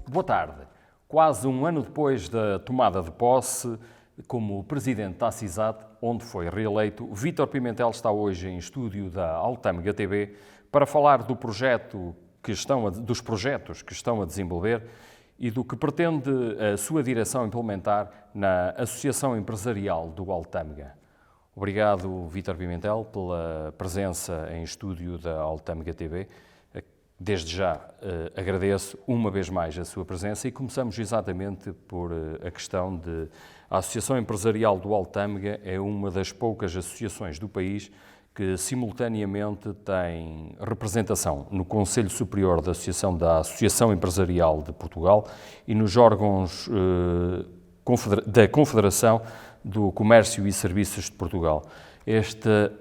Boa tarde. Quase um ano depois da tomada de posse como presidente da CISAT, onde foi reeleito, Vítor Pimentel está hoje em estúdio da Altâmega TV para falar dos projetos que estão a desenvolver e do que pretende a sua direção implementar na Associação Empresarial do Altâmega. Obrigado, Vítor Pimentel, pela presença em estúdio da Altâmega TV. Desde já agradeço uma vez mais a sua presença e começamos exatamente por a questão de a Associação Empresarial do Altâmega é uma das poucas associações do país que simultaneamente tem representação no Conselho Superior da Associação Empresarial de Portugal e nos órgãos da Confederação do Comércio e Serviços de Portugal. Esta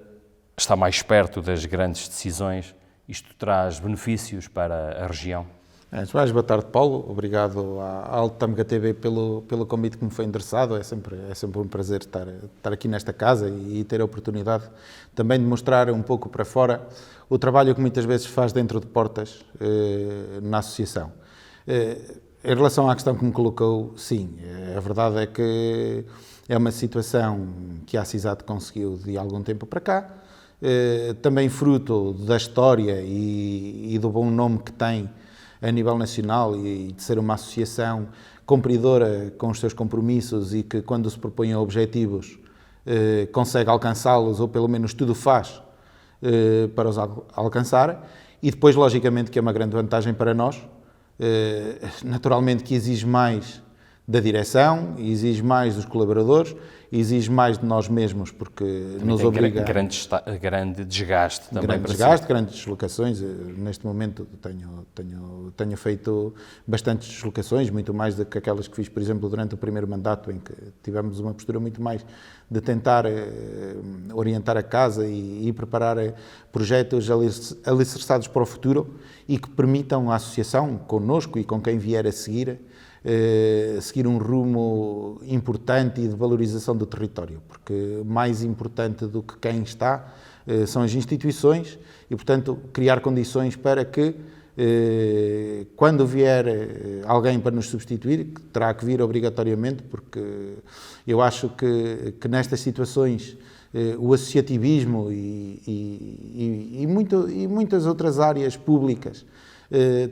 está mais perto das grandes decisões. Isto traz benefícios para a região? Boa tarde, Paulo. Obrigado à Altâmega TV pelo convite que me foi endereçado. É sempre um prazer estar aqui nesta casa e ter a oportunidade também de mostrar um pouco para fora o trabalho que muitas vezes faz dentro de portas na associação. Em relação à questão que me colocou, sim, a verdade é que é uma situação que a CISAT conseguiu de algum tempo para cá, também fruto da história e do bom nome que tem a nível nacional e de ser uma associação cumpridora com os seus compromissos e que, quando se propõe objetivos, consegue alcançá-los ou pelo menos tudo faz para os alcançar. E depois, logicamente, que é uma grande vantagem para nós, naturalmente que exige mais da direção, exige mais dos colaboradores, exige mais de nós mesmos, porque também nos obriga... Grande desgaste também. Grande desgaste, grandes deslocações. Neste momento tenho feito bastantes deslocações, muito mais do que aquelas que fiz, por exemplo, durante o primeiro mandato, em que tivemos uma postura muito mais de tentar orientar a casa e preparar projetos alicerçados para o futuro e que permitam à associação, connosco e com quem vier a seguir um rumo importante e de valorização do território, porque mais importante do que quem está são as instituições e, portanto, criar condições para que quando vier alguém para nos substituir, que terá que vir obrigatoriamente, porque eu acho que nestas situações o associativismo e muitas outras áreas públicas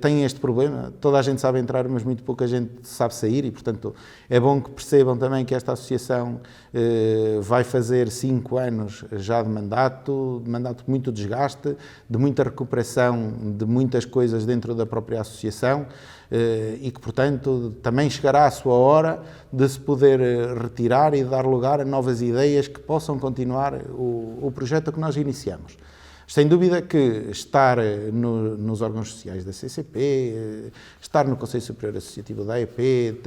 têm este problema. Toda a gente sabe entrar, mas muito pouca gente sabe sair e, portanto, é bom que percebam também que esta associação vai fazer 5 anos já de mandato muito desgaste, de muita recuperação de muitas coisas dentro da própria associação e que, portanto, também chegará a sua hora de se poder retirar e dar lugar a novas ideias que possam continuar o projeto que nós iniciamos. Sem dúvida que estar nos órgãos sociais da CCP, estar no Conselho Superior Associativo da AEP,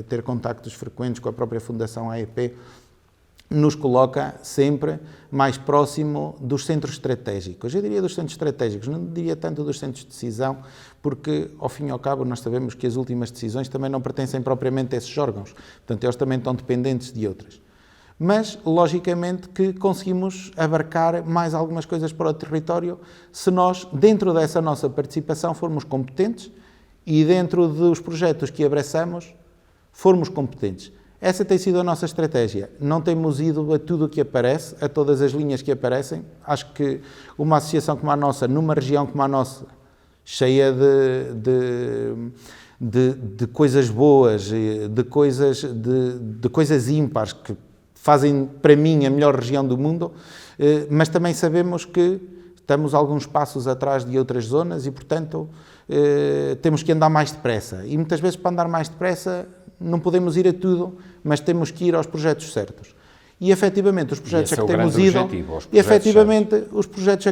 ter contactos frequentes com a própria Fundação AEP, nos coloca sempre mais próximo dos centros estratégicos. Eu diria dos centros estratégicos, não diria tanto dos centros de decisão, porque, ao fim e ao cabo, nós sabemos que as últimas decisões também não pertencem propriamente a esses órgãos. Portanto, eles também estão dependentes de outras. Mas, logicamente, que conseguimos abarcar mais algumas coisas para o território se nós, dentro dessa nossa participação, formos competentes e dentro dos projetos que abraçamos, formos competentes. Essa tem sido a nossa estratégia. Não temos ido a tudo o que aparece, a todas as linhas que aparecem. Acho que uma associação como a nossa, numa região como a nossa, cheia de coisas boas, de coisas ímpares, que fazem, para mim, a melhor região do mundo, mas também sabemos que estamos alguns passos atrás de outras zonas e, portanto, temos que andar mais depressa. E muitas vezes, para andar mais depressa, não podemos ir a tudo, mas temos que ir aos projetos certos. E, efetivamente, os projetos a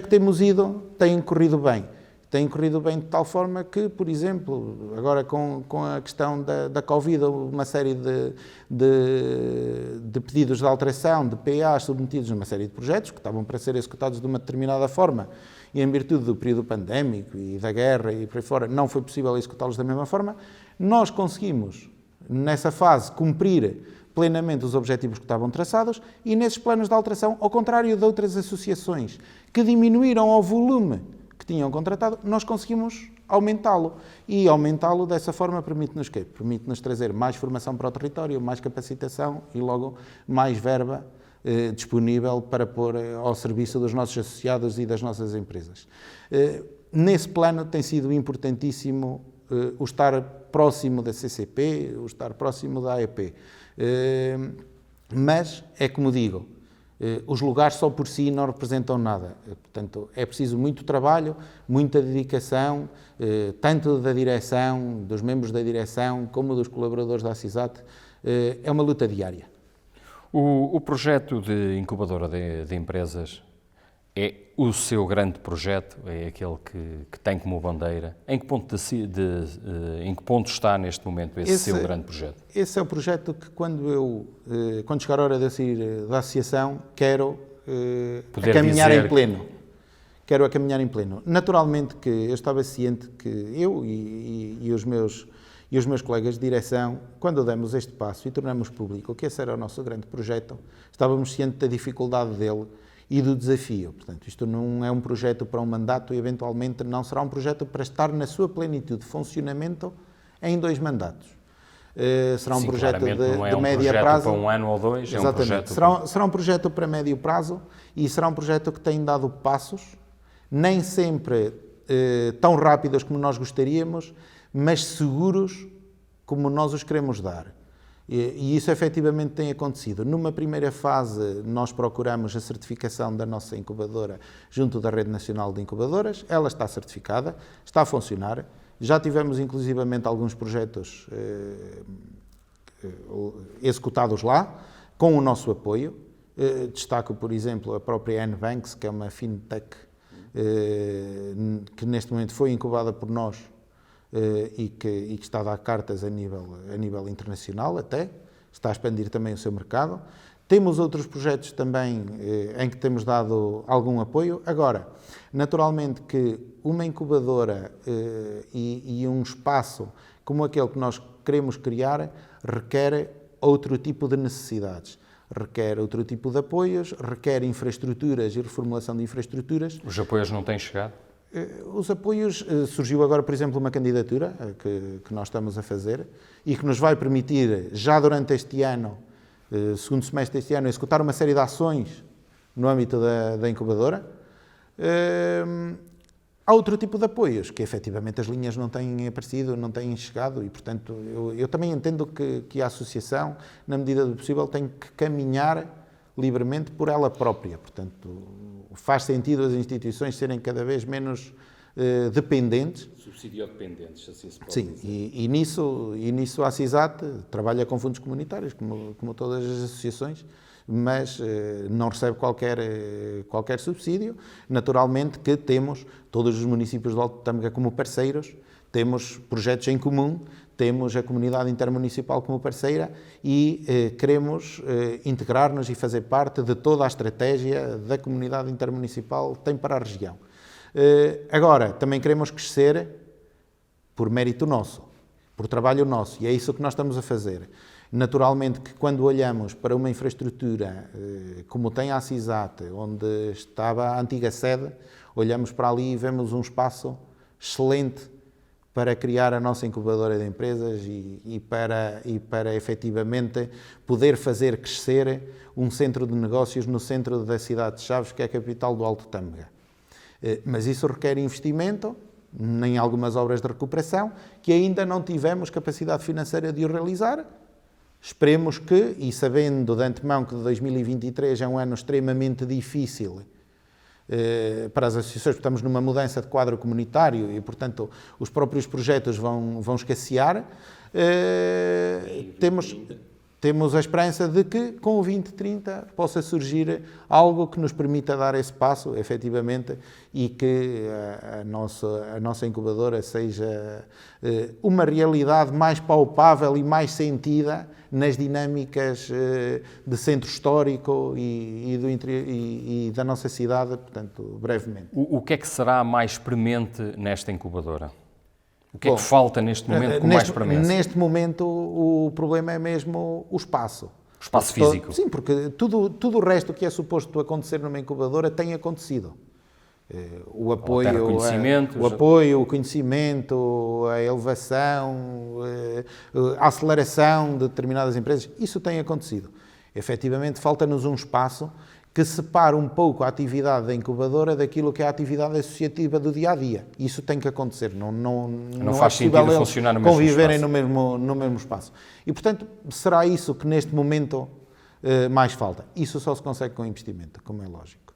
que temos ido têm corrido bem. Têm corrido bem de tal forma que, por exemplo, agora com a questão da Covid, uma série de pedidos de alteração, de PAs submetidos numa série de projetos que estavam para ser executados de uma determinada forma e, em virtude do período pandémico e da guerra e por aí fora, não foi possível executá-los da mesma forma. Nós conseguimos, nessa fase, cumprir plenamente os objetivos que estavam traçados e, nesses planos de alteração, ao contrário de outras associações que diminuíram o volume que tinham contratado, nós conseguimos aumentá-lo. E aumentá-lo dessa forma permite-nos quê? Permite-nos trazer mais formação para o território, mais capacitação e logo mais verba disponível para pôr ao serviço dos nossos associados e das nossas empresas. Nesse plano tem sido importantíssimo o estar próximo da CCP, o estar próximo da AEP. Mas, é como digo, os lugares só por si não representam nada. Portanto, é preciso muito trabalho, muita dedicação, tanto da direção, dos membros da direção, como dos colaboradores da ACISAT. É uma luta diária. O projeto de incubadora de empresas é o seu grande projeto, é aquele que tem como bandeira. Em que ponto está neste momento esse seu grande projeto? Esse é o projeto que quando chegar a hora de sair da associação, quero caminhar em pleno. Quero a caminhar em pleno. Naturalmente que eu estava ciente que eu e os meus colegas de direção, quando demos este passo e tornamos público que esse era o nosso grande projeto, estávamos cientes da dificuldade dele e do desafio. Portanto, isto não é um projeto para um mandato e, eventualmente, não será um projeto para estar na sua plenitude de funcionamento em 2 mandatos. Será um projeto de médio prazo. Para 1 ano ou 2, exatamente. É um projeto... Será um projeto para médio prazo e será um projeto que tem dado passos, nem sempre tão rápidos como nós gostaríamos, mas seguros como nós os queremos dar. E isso efetivamente tem acontecido. Numa primeira fase, nós procuramos a certificação da nossa incubadora junto da Rede Nacional de Incubadoras. Ela está certificada, está a funcionar. Já tivemos inclusivamente alguns projetos executados lá, com o nosso apoio. Destaco, por exemplo, a própria Nbanks, que é uma fintech que neste momento foi incubada por nós, e que está a dar cartas a nível internacional até, está a expandir também o seu mercado. Temos outros projetos também em que temos dado algum apoio. Agora, naturalmente que uma incubadora e um espaço como aquele que nós queremos criar requer outro tipo de necessidades. Requer outro tipo de apoios, requer infraestruturas e reformulação de infraestruturas. Os apoios não têm chegado? Os apoios, surgiu agora, por exemplo, uma candidatura que nós estamos a fazer e que nos vai permitir, já durante este ano, segundo semestre deste ano, executar uma série de ações no âmbito da incubadora. Há outro tipo de apoios, que efetivamente as linhas não têm aparecido, não têm chegado e, portanto, eu também entendo que a associação, na medida do possível, tem que caminhar livremente por ela própria. Portanto, faz sentido as instituições serem cada vez menos dependentes. Subsidiodependentes, assim se pode dizer. Sim, e nisso a ACISAT trabalha com fundos comunitários, como todas as associações, mas não recebe qualquer subsídio. Naturalmente que temos todos os municípios de Alto Tâmega como parceiros, temos projetos em comum, temos a comunidade intermunicipal como parceira e queremos integrar-nos e fazer parte de toda a estratégia da comunidade intermunicipal que tem para a região. Agora, também queremos crescer por mérito nosso, por trabalho nosso, e é isso que nós estamos a fazer. Naturalmente que quando olhamos para uma infraestrutura como tem a ACISAT, onde estava a antiga sede, olhamos para ali e vemos um espaço excelente para criar a nossa incubadora de empresas e para efetivamente poder fazer crescer um centro de negócios no centro da cidade de Chaves, que é a capital do Alto Tâmega. Mas isso requer investimento em algumas obras de recuperação que ainda não tivemos capacidade financeira de o realizar. Esperemos que, e sabendo de antemão que 2023 é um ano extremamente difícil para as associações, porque estamos numa mudança de quadro comunitário e, portanto, os próprios projetos vão escassear, temos a esperança de que, com o 2030, possa surgir algo que nos permita dar esse passo, efetivamente, e que a nossa incubadora seja uma realidade mais palpável e mais sentida nas dinâmicas de centro histórico e da nossa cidade, portanto, brevemente. O que é que será mais premente nesta incubadora? O que é que falta neste momento com mais premência? Neste momento o problema é mesmo o espaço. O espaço físico? Sim, porque tudo o resto que é suposto acontecer numa incubadora tem acontecido. O apoio, o conhecimento, a elevação, a aceleração de determinadas empresas, isso tem acontecido. Efetivamente, falta-nos um espaço que separe um pouco a atividade da incubadora daquilo que é a atividade associativa do dia-a-dia. Isso tem que acontecer. Não faz sentido funcionar no mesmo conviverem espaço. no mesmo espaço. E, portanto, será isso que neste momento mais falta. Isso só se consegue com investimento, como é lógico.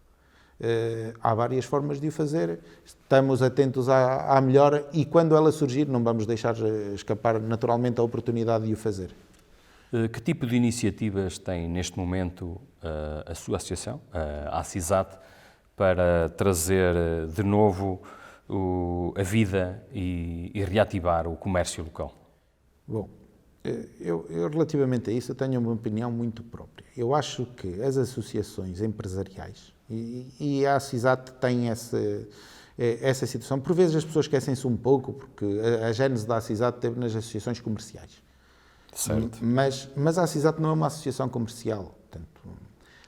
Há várias formas de o fazer, estamos atentos à melhora e quando ela surgir não vamos deixar escapar naturalmente a oportunidade de o fazer. Que tipo de iniciativas tem neste momento a sua associação, a ACISAT, para trazer de novo a vida e reativar o comércio local? Bom, eu relativamente a isso tenho uma opinião muito própria. Eu acho que as associações empresariais e a ACISAT tem essa situação. Por vezes as pessoas esquecem-se um pouco, porque a gênese da ACISAT teve nas associações comerciais. Certo. Mas a ACISAT não é uma associação comercial. Portanto,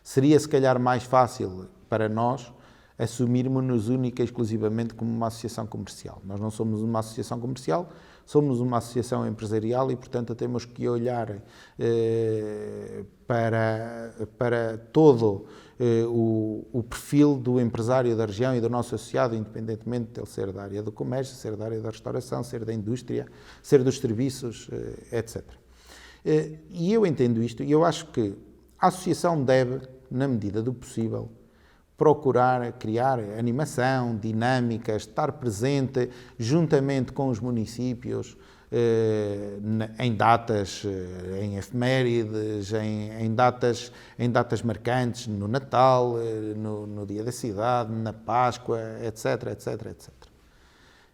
seria se calhar mais fácil para nós assumirmos-nos única e exclusivamente como uma associação comercial. Nós não somos uma associação comercial, somos uma associação empresarial e, portanto, temos que olhar para todo o perfil do empresário da região e do nosso associado, independentemente de ele ser da área do comércio, ser da área da restauração, ser da indústria, ser dos serviços, etc. E eu entendo isto e eu acho que a associação deve, na medida do possível, procurar criar animação, dinâmicas, estar presente juntamente com os municípios em datas, em efemérides, em datas marcantes, no Natal, no Dia da Cidade, na Páscoa, etc, etc, etc.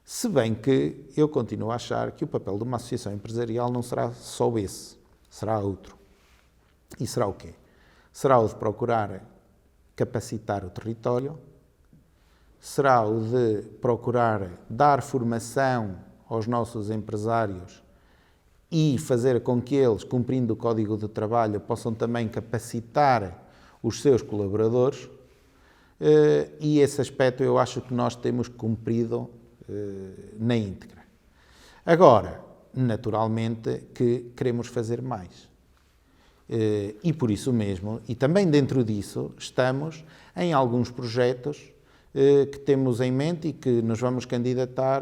Se bem que eu continuo a achar que o papel de uma associação empresarial não será só esse, será outro. E será o quê? Será o de procurar capacitar o território, será o de procurar dar formação aos nossos empresários e fazer com que eles, cumprindo o Código de Trabalho, possam também capacitar os seus colaboradores, e esse aspecto eu acho que nós temos cumprido na íntegra. Agora, naturalmente que queremos fazer mais. E por isso mesmo, e também dentro disso, estamos em alguns projetos que temos em mente e que nos vamos candidatar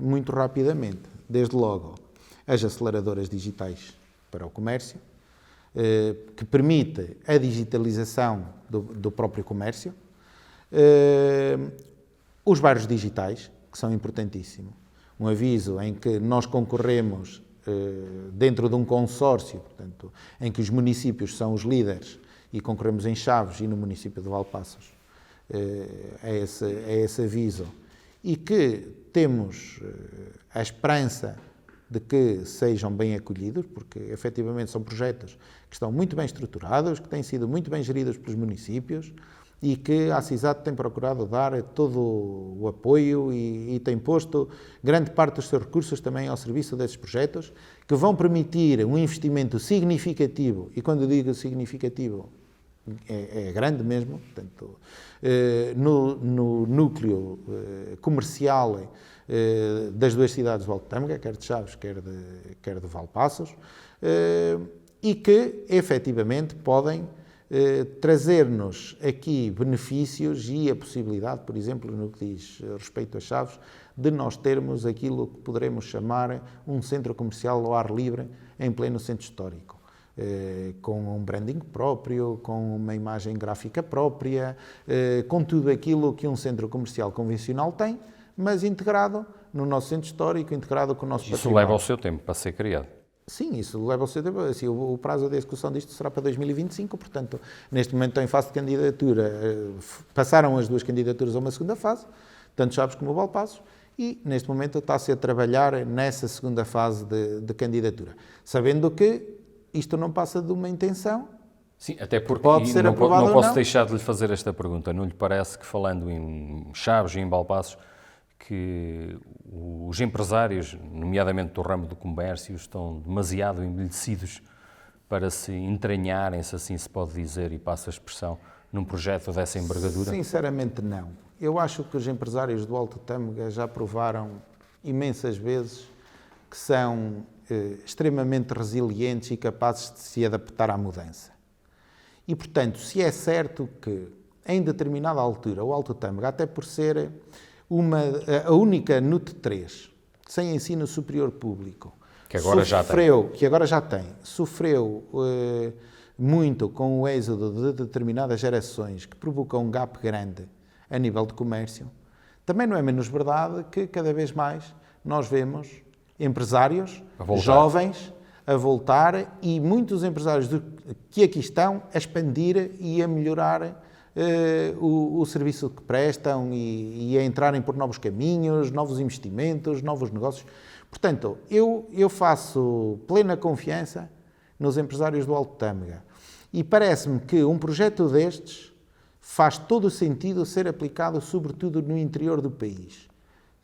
muito rapidamente. Desde logo, as aceleradoras digitais para o comércio, que permite a digitalização do próprio comércio, os bairros digitais, que são importantíssimos. Um aviso em que nós concorremos dentro de um consórcio, portanto, em que os municípios são os líderes e concorremos em Chaves e no município de Valpaços, é esse aviso, e que temos a esperança de que sejam bem acolhidos, porque efetivamente são projetos que estão muito bem estruturados, que têm sido muito bem geridos pelos municípios e que a ACISAT tem procurado dar todo o apoio e tem posto grande parte dos seus recursos também ao serviço desses projetos, que vão permitir um investimento significativo, e quando digo significativo, é grande mesmo, portanto, no núcleo comercial das duas cidades de Valde Tâmega, quer de Chaves, quer de Valpaços, e que, efetivamente, podem trazer-nos aqui benefícios e a possibilidade, por exemplo, no que diz respeito a Chaves, de nós termos aquilo que poderemos chamar um centro comercial ao ar livre em pleno centro histórico, com um branding próprio, com uma imagem gráfica própria, com tudo aquilo que um centro comercial convencional tem, mas integrado no nosso centro histórico, integrado com o nosso património. Isso leva o seu tempo para ser criado. Sim, isso leva o seu tempo. Assim, o prazo da execução disto será para 2025, portanto, neste momento estão em fase de candidatura. Passaram as duas candidaturas a uma segunda fase, tanto Chaves como Valpaços, e neste momento está-se a trabalhar nessa segunda fase de candidatura. Sabendo que isto não passa de uma intenção. Sim, até porque pode ser aprovado não posso deixar de lhe fazer esta pergunta. Não lhe parece que, falando em Chaves e em Valpaços, que os empresários, nomeadamente do ramo do comércio, estão demasiado envelhecidos para se entranharem, se assim se pode dizer, e passa a expressão, num projeto dessa envergadura? Sinceramente, não. Eu acho que os empresários do Alto Tâmega já provaram imensas vezes que são extremamente resilientes e capazes de se adaptar à mudança. E, portanto, se é certo que, em determinada altura, o Alto Tâmega, até por ser a única NUT 3, sem ensino superior público, que agora já tem, sofreu muito com o êxodo de determinadas gerações que provocou um gap grande a nível de comércio, também não é menos verdade que cada vez mais nós vemos empresários jovens a voltar e muitos empresários que aqui estão a expandir e a melhorar o serviço que prestam e a entrarem por novos caminhos, novos investimentos, novos negócios. Portanto, eu faço plena confiança nos empresários do Alto Tâmega e parece-me que um projeto destes faz todo o sentido ser aplicado sobretudo no interior do país,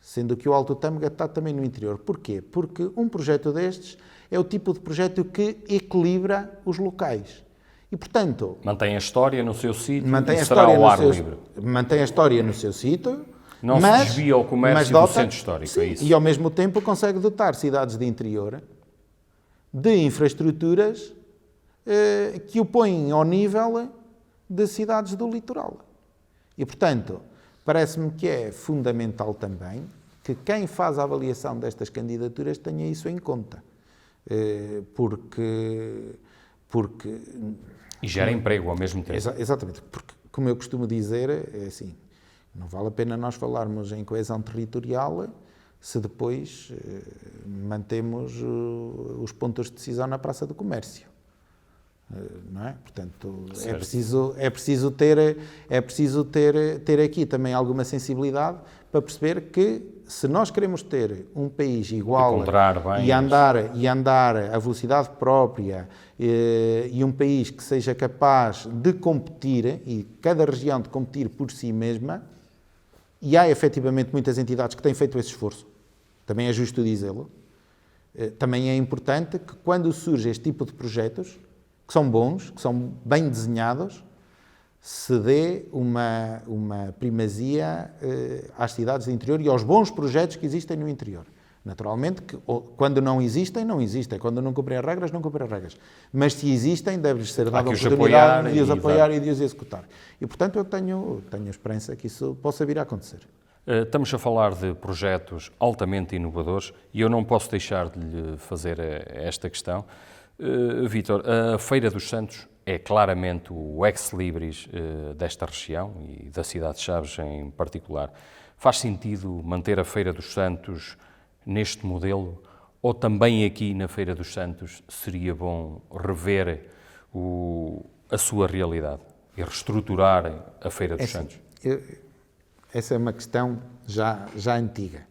sendo que o Alto Tâmega está também no interior. Porquê? Porque um projeto destes é o tipo de projeto que equilibra os locais. E, portanto... Mantém a história no seu sítio e será ao ar livre. Mantém a história no seu sítio. Não se desvia ao comércio do centro histórico, sim, é isso? E, ao mesmo tempo, consegue dotar cidades de interior de infraestruturas que o põem ao nível de cidades do litoral. E, portanto, parece-me que é fundamental também que quem faz a avaliação destas candidaturas tenha isso em conta. Porque... E gera emprego ao mesmo tempo. Exatamente. Porque, como eu costumo dizer, é assim, não vale a pena nós falarmos em coesão territorial se depois mantemos os pontos de decisão na Praça do Comércio. Não é? Portanto, é preciso ter aqui também alguma sensibilidade para perceber que se nós queremos ter um país igual e andar a velocidade própria e um país que seja capaz de competir e cada região de competir por si mesma, e há efetivamente muitas entidades que têm feito esse esforço, também é justo dizê-lo, também é importante que quando surge este tipo de projetos, que são bons, que são bem desenhados, se dê uma primazia às cidades do interior e aos bons projetos que existem no interior. Naturalmente, que, quando não existem, não existem. Quando não cumprem as regras, não cumprem as regras. Mas se existem, deve-lhes ser dada a oportunidade de os apoiar e de os executar. E, portanto, eu tenho esperança que isso possa vir a acontecer. Estamos a falar de projetos altamente inovadores e eu não posso deixar de lhe fazer esta questão. Vítor, a Feira dos Santos é claramente o ex-libris desta região e da cidade de Chaves em particular. Faz sentido manter a Feira dos Santos neste modelo ou também aqui na Feira dos Santos seria bom rever a sua realidade e reestruturar a Feira dos Santos? Essa é uma questão já antiga.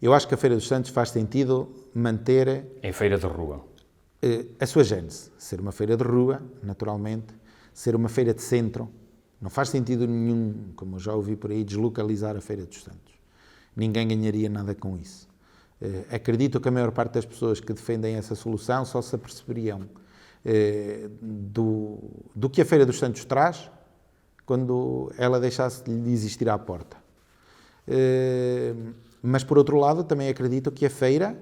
Eu acho que a Feira dos Santos faz sentido manter... Em feira de rua. A sua gênese, ser uma feira de rua, naturalmente, ser uma feira de centro. Não faz sentido nenhum, como eu já ouvi por aí, deslocalizar a Feira dos Santos. Ninguém ganharia nada com isso. Acredito que a maior parte das pessoas que defendem essa solução só se aperceberiam do que a Feira dos Santos traz quando ela deixasse de existir à porta. Mas, por outro lado, também acredito que a feira,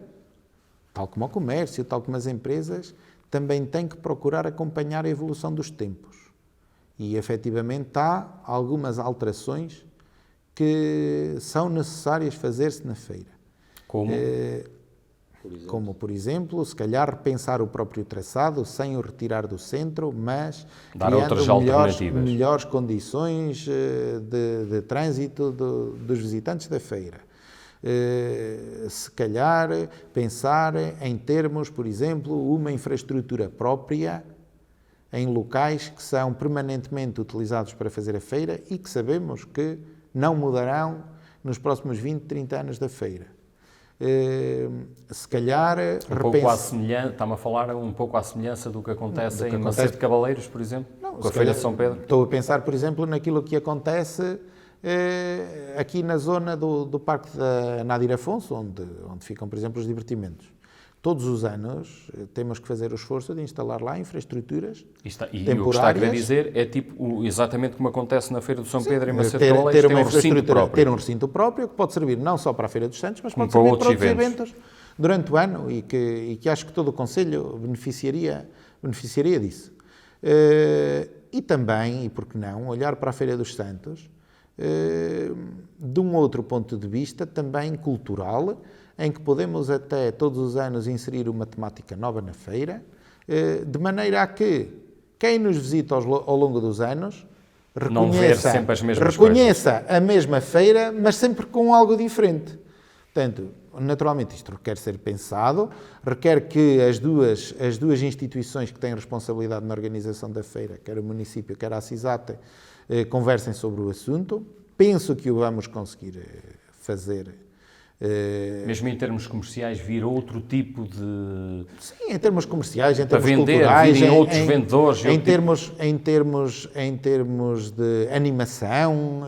tal como o comércio, tal como as empresas, também tem que procurar acompanhar a evolução dos tempos. E, efetivamente, há algumas alterações que são necessárias fazer-se na feira. Como? Como, por exemplo, se calhar repensar o próprio traçado sem o retirar do centro, mas criando melhores condições de trânsito dos visitantes da feira. Se calhar pensar em termos, por exemplo, uma infraestrutura própria em locais que são permanentemente utilizados para fazer a feira e que sabemos que não mudarão nos próximos 20, 30 anos da feira. Se calhar... Está-me a falar um pouco à semelhança do que acontece em Macedo de Cabaleiros, por exemplo, com a Feira de São Pedro? Estou a pensar, por exemplo, naquilo que acontece aqui na zona do Parque da Nadir Afonso, onde ficam, por exemplo, os divertimentos. todos os anos temos que fazer o esforço de instalar lá infraestruturas E o que temporárias. está a querer dizer é tipo exatamente como acontece na Feira do São Pedro em ter Macedola, uma tem um recinto próprio. ter um recinto próprio que pode servir não só para a Feira dos Santos, mas Como pode para servir outros para outros eventos. eventos durante o ano e que acho que todo o Conselho beneficiaria disso. E também, e por que não, olhar para a Feira dos Santos de um outro ponto de vista também cultural, em que podemos até todos os anos inserir uma temática nova na feira, de maneira a que quem nos visita ao longo dos anos Não ver sempre as mesmas reconheça a mesma feira, mas sempre com algo diferente. Portanto, naturalmente isto requer ser pensado, requer que as duas instituições que têm responsabilidade na organização da feira, quer o município, quer a CISAT, conversem sobre o assunto. Penso que o vamos conseguir fazer. Mesmo em termos comerciais, vir outro tipo de... Sim, em termos comerciais, em para termos vender, culturais, virem outros vendedores. em termos de animação.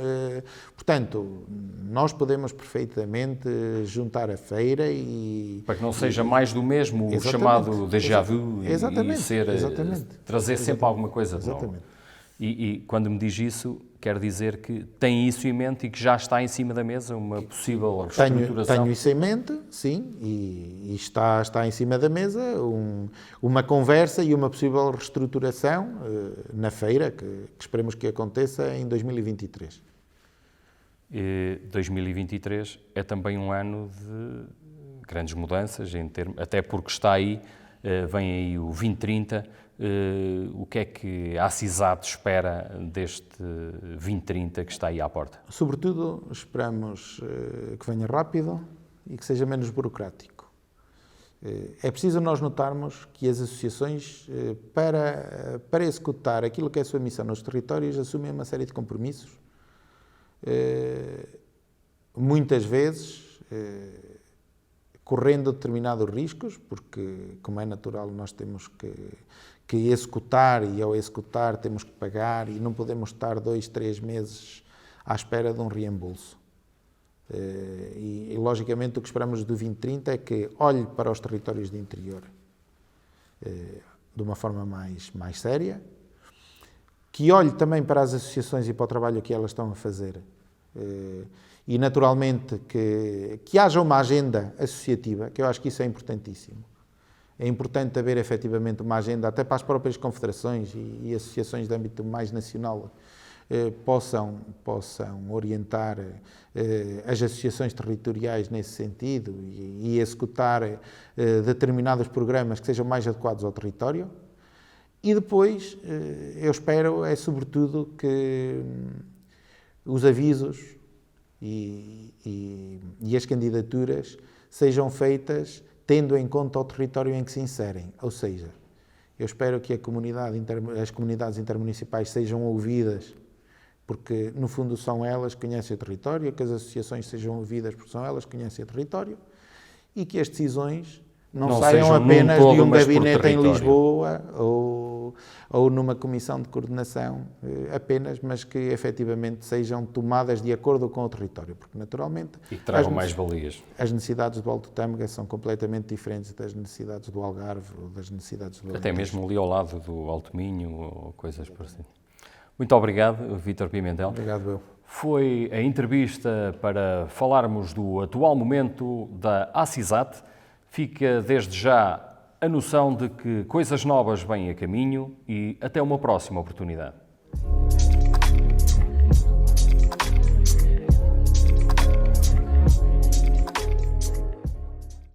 Portanto, nós podemos perfeitamente juntar a feira e... Para que não seja mais do mesmo, o chamado déjà vu, e trazer sempre alguma coisa de novo. E quando me diz isso, quer dizer que tem isso em mente e que já está em cima da mesa uma possível reestruturação? Tenho isso em mente, sim, e está em cima da mesa uma conversa e uma possível reestruturação na feira, que esperemos que aconteça em 2023. 2023 é também um ano de grandes mudanças, até porque está aí, vem aí o 2030. O que é que a CISAT espera deste 2030 que está aí à porta? Sobretudo, esperamos que venha rápido e que seja menos burocrático. É preciso nós notarmos que as associações, para executar aquilo que é a sua missão nos territórios, assumem uma série de compromissos, muitas vezes correndo determinados riscos, porque, como é natural, nós temos que executar, e ao executar temos que pagar, e não podemos estar 2, 3 meses à espera de um reembolso. E logicamente, o que esperamos do 2030 é que olhe para os territórios de interior de uma forma mais séria, que olhe também para as associações e para o trabalho que elas estão a fazer, e naturalmente que haja uma agenda associativa, que eu acho que isso é importantíssimo. É importante haver efetivamente uma agenda, até para as próprias confederações e associações de âmbito mais nacional possam orientar as associações territoriais nesse sentido e executar determinados programas que sejam mais adequados ao território. E depois, eu espero, sobretudo que os avisos e as candidaturas sejam feitas tendo em conta o território em que se inserem. Ou seja, eu espero que as comunidades intermunicipais sejam ouvidas, porque no fundo são elas que conhecem o território, que as associações sejam ouvidas porque são elas que conhecem o território, e que as decisões não saiam apenas de um gabinete em Lisboa ou numa comissão de coordenação apenas, mas que efetivamente sejam tomadas de acordo com o território, porque naturalmente... E que tragam mais valias. As necessidades do Alto Tâmega são completamente diferentes das necessidades do Algarve ou das necessidades do Até mesmo ali ao lado do Alto Minho ou coisas parecidas. Muito obrigado, Vítor Pimentel. Obrigado, eu. Foi a entrevista para falarmos do atual momento da ACISAT. Fica desde já a noção de que coisas novas vêm a caminho e até uma próxima oportunidade.